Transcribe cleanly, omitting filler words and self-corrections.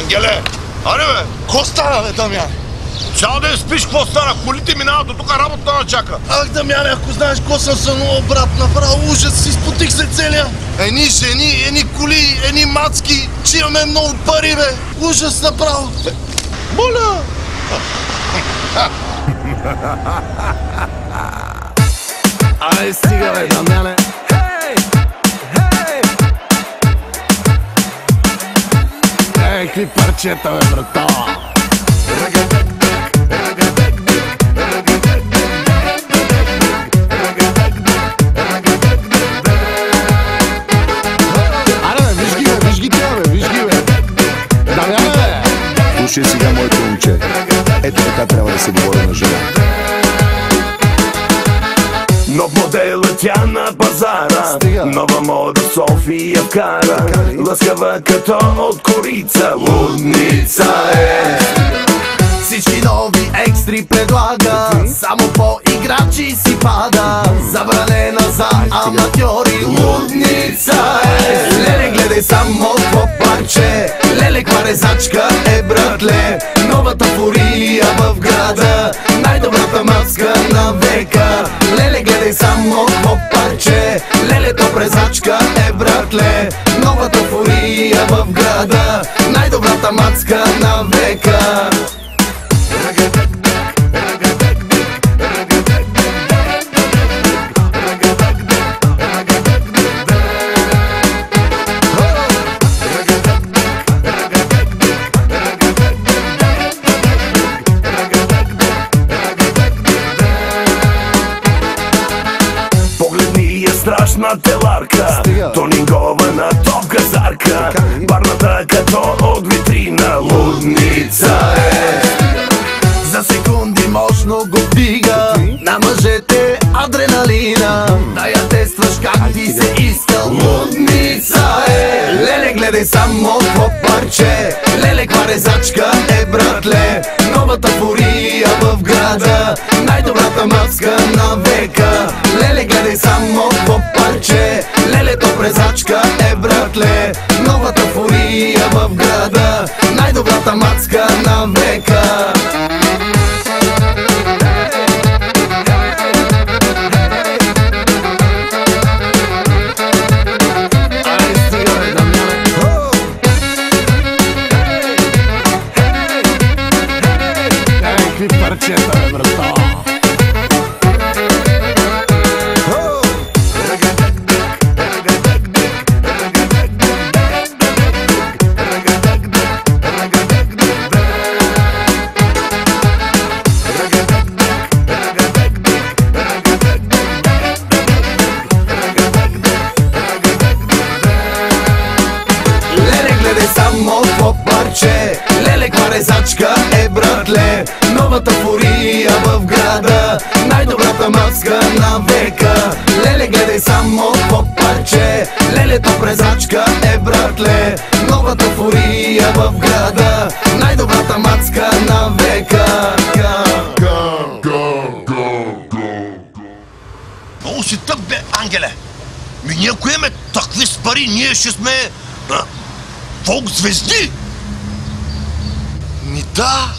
Ангеле! Аре бе! Ко стана, бе, Дамяне? Цял ден спиш, какво стана? Колите минават до тук, работа на чака. Ах, Дамяне, ако знаеш ко съм сънувал, брат, направо ужас, си спотих се целия. Едни жени, едни коли, едни мацки, че имаме много пари, бе. Ужас направо. Моля! Ай, стига, бе, Дамяне. Какви парчета, бе, брата! Аре, бе, виж ги, бе, виж ги тя, бе, виж ги, бе! Дамяне, бе! Слушай сега, моето момче. Ето така трябва да се говори на жена. Нов модел е тя на пазара. Нова мода София вкара. Лъскава като от корица. Лудница е. Всички нови екстри предлага. Само по играчи си пада. Забранена за аматьори. Лудница е. Леле, гледай само по парче. Леле, каква резачка е, братле. Новата фурия в града. Най-добрата маска на века. Леле, гледай само по парче. Леле, то презачка е, братле. Новата фурия в града. Най-добрата мацка на века. Страшна теларка, тонингована топ-газарка. Барната като от витрина. Лудница е. За секунди мощно го вдига. На мъжете адреналина. Да я тестваш как ти се иска. Лудница е. Леле, гледай само по парче. Леле, каква резачка е, братле. Новата фурия в града. Най-добрата маска на века. Леле, гледай само по парче. Леле, то презачка е, братле. Новата фурия в града. Най-добрата мацка на века. Парчета, бе, брата! Леле, гледай само по парче. Леле, каква резачка е, братле. Новата фурия в града. Най-добрата маска на века. Леле, гледай само по парче. Леле, то презачка е, братле. Новата фурия в града. Най-добрата маска на века. Много си тъп, бе, Ангеле. Ние ако имаме такви с пари, ние ще сме фолк звезди. Да,